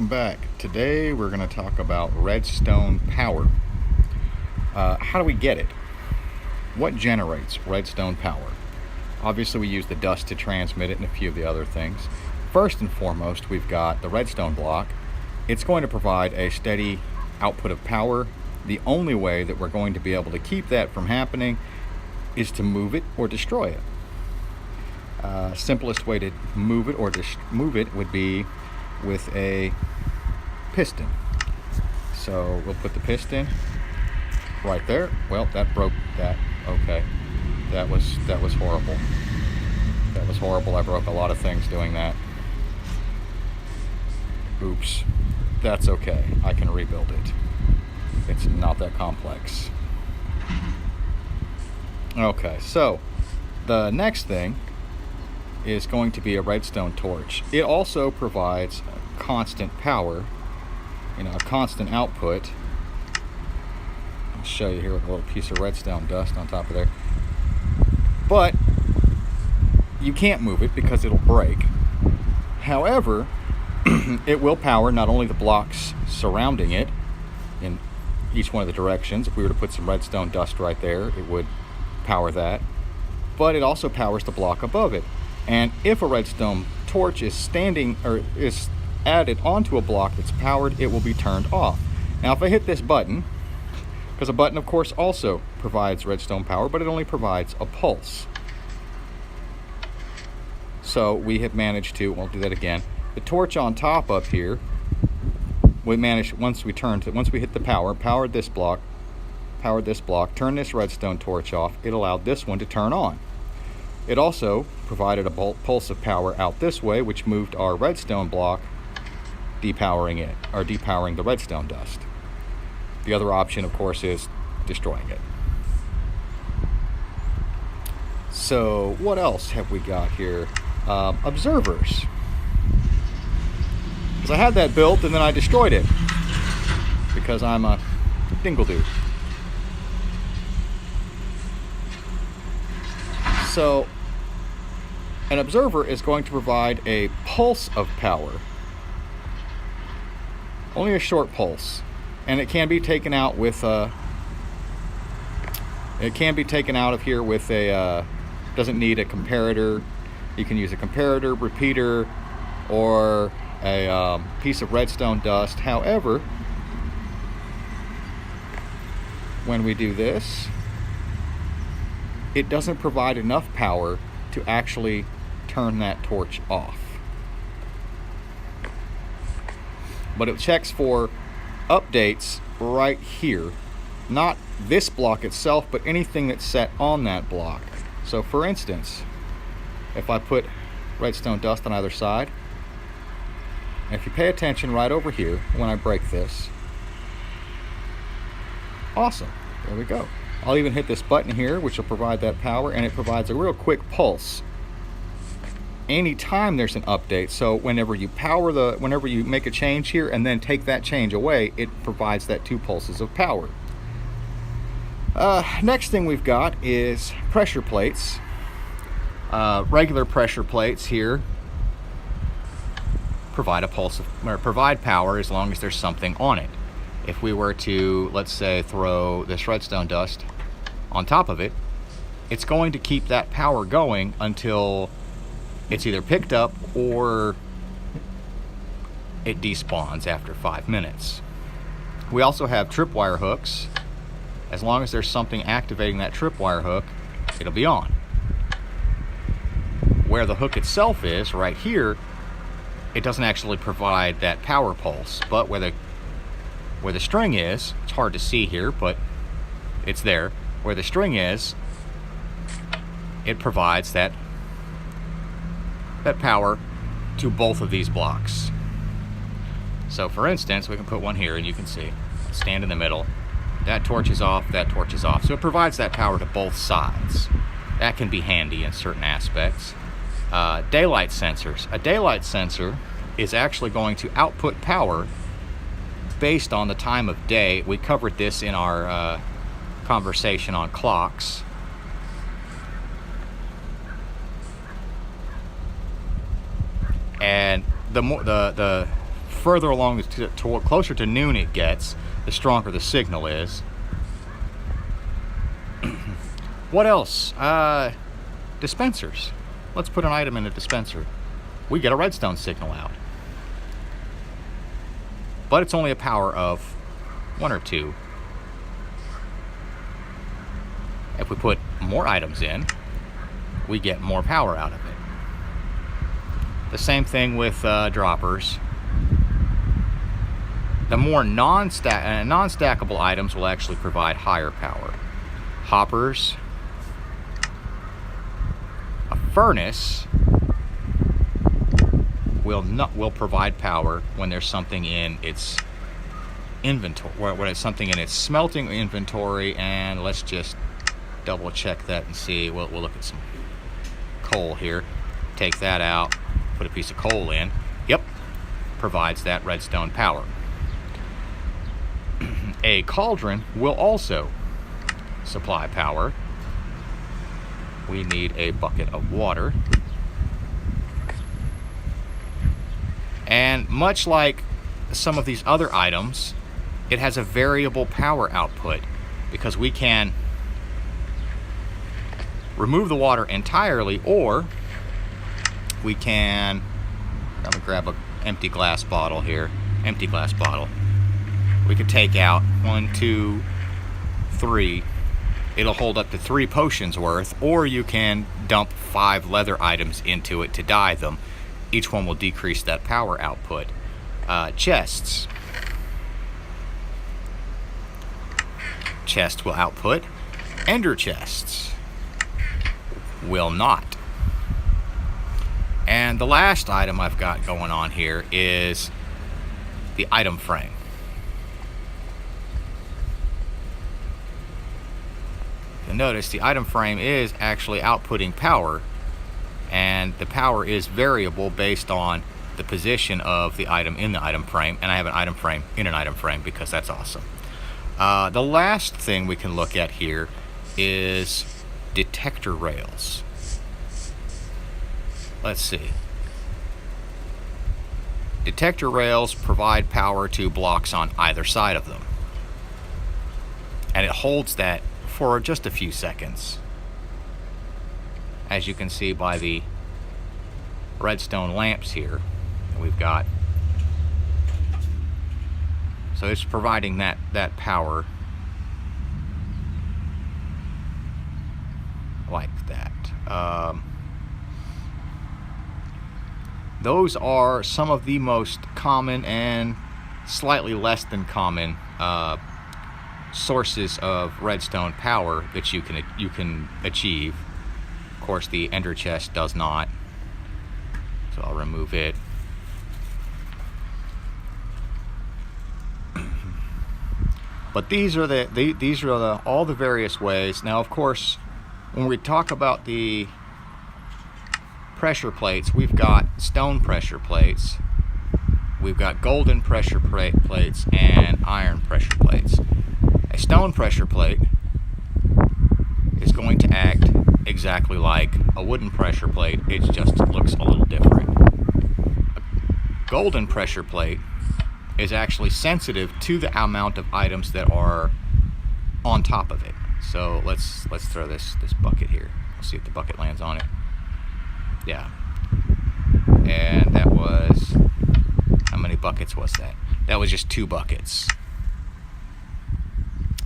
welcome back. Today we're going to talk about redstone power. How do we get it? What generates redstone power? Obviously we use the dust to transmit it and a few of the other things. First and foremost, we've got the redstone block. It's going to provide a steady output of power. The only way that we're going to be able to keep that from happening is to move it or destroy it. Simplest way to move it or move it would be with a piston. So we'll put the piston right there. Well, that broke that. Okay, that was horrible. That was horrible. I broke a lot of things doing that. Oops. That's okay. I can rebuild it. It's not that complex. Okay, so the next thing is going to be a redstone torch. It also provides constant power, a constant output. I'll show you here with a little piece of redstone dust on top of there. But you can't move it because it'll break. However, it will power not only the blocks surrounding it in each one of the directions. If we were to put some redstone dust right there, it would power that. But it also powers the block above it. And if a redstone torch is standing or is added onto a block that's powered, it will be turned off. Now if I hit this button, because a button of course also provides redstone power, but it only provides a pulse. So we have managed to, won't do that again, the torch on top up here, we managed, once we hit the powered this block, turned this redstone torch off, it allowed this one to turn on. It also provided a pulse of power out this way, which moved our redstone block, depowering the redstone dust. The other option, of course, is destroying it. So what else have we got here? Observers. Because I had that built and then I destroyed it because I'm a dingle-doo. So an observer is going to provide a pulse of power, only a short pulse, and it can be taken out with a. It can be taken out of here with a. Doesn't need a comparator. You can use a comparator, repeater, or a piece of redstone dust. However, when we do this, it doesn't provide enough power to actually turn that torch off. But it checks for updates right here. Not this block itself, but anything that's set on that block. So for instance, if I put redstone dust on either side, and if you pay attention right over here when I break this, awesome, there we go. I'll even hit this button here, which will provide that power, and it provides a real quick pulse anytime there's an update. So whenever you make a change here and then take that change away, it provides that 2 pulses of power. Next thing we've got is pressure plates. Regular pressure plates here provide provide power as long as there's something on it. If we were to, let's say, throw this redstone dust on top of it, it's going to keep that power going until it's either picked up or it despawns after 5 minutes. We also have tripwire hooks. As long as there's something activating that tripwire hook, it'll be on. Where the hook itself is, right here, it doesn't actually provide that power pulse, but where the string is, it's hard to see here, but it's there. Where the string is, it provides that power to both of these blocks. So for instance, we can put one here and you can see, stand in the middle, that torch is off, that torch is off. So it provides that power to both sides. That can be handy in certain aspects. Daylight sensors. A daylight sensor is actually going to output power based on the time of day. We covered this in our conversation on clocks. And the further along, closer to noon it gets, the stronger the signal is. What else? Dispensers. Let's put an item in a dispenser. We get a redstone signal out. But it's only a power of 1 or 2. If we put more items in, we get more power out of it. The same thing with droppers. The more non-stackable items will actually provide higher power. Hoppers. A furnace will provide power when there's something in its inventory, when it's something in its smelting inventory. And let's just double check that and see. We'll look at some coal here. Take that out, put a piece of coal in. Yep, provides that redstone power. A cauldron will also supply power. We need a bucket of water. And much like some of these other items, it has a variable power output, because we can remove the water entirely, or we can, I'm gonna grab an empty glass bottle here, empty glass bottle. We could take out 1, 2, 3. It'll hold up to 3 potions worth, or you can dump 5 leather items into it to dye them. Each one will decrease that power output. Chests. Chests will output. Ender chests will not. And the last item I've got going on here is the item frame. You'll notice the item frame is actually outputting power, and the power is variable based on the position of the item in the item frame. And I have an item frame in an item frame because that's awesome. The last thing we can look at here is detector rails. Let's see. Detector rails provide power to blocks on either side of them, and it holds that for just a few seconds, as you can see by the redstone lamps here we've got. So it's providing that power like that. Those are some of the most common and slightly less than common sources of redstone power that you can achieve. Of course, the ender chest does not, so I'll remove it. But these are all the various ways. Now, of course, when we talk about the pressure plates, we've got stone pressure plates, we've got golden pressure plates, and iron pressure plates. A stone pressure plate is going to act exactly like a wooden pressure plate. It just looks a little different. A golden pressure plate is actually sensitive to the amount of items that are on top of it. So let's throw this bucket here. Let's see if the bucket lands on it. Yeah. And that was, how many buckets was that? That was just 2 buckets.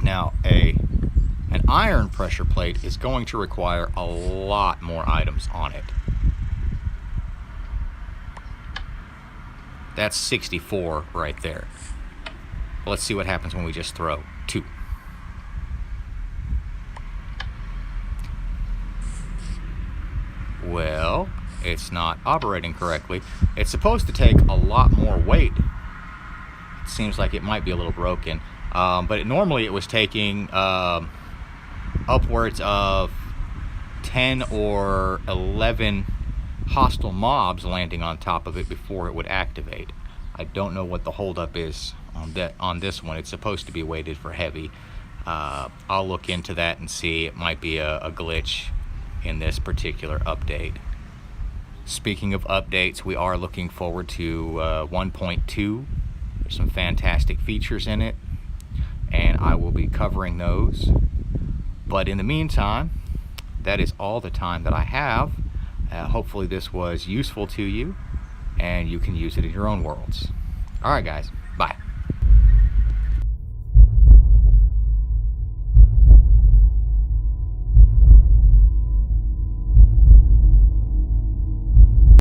Now, an iron pressure plate is going to require a lot more items on it. That's 64 right there. Let's see what happens when we just throw 2. Well, it's not operating correctly. It's supposed to take a lot more weight. It seems like it might be a little broken. But normally it was taking upwards of 10 or 11 hostile mobs landing on top of it before it would activate. I don't know what the holdup is on this one. It's supposed to be weighted for heavy. I'll look into that and see. It might be a glitch in this particular update. Speaking of updates, we are looking forward to 1.2. There's some fantastic features in it, and I will be covering those. But in the meantime, that is all the time that I have. Hopefully this was useful to you, and you can use it in your own worlds. All right, guys.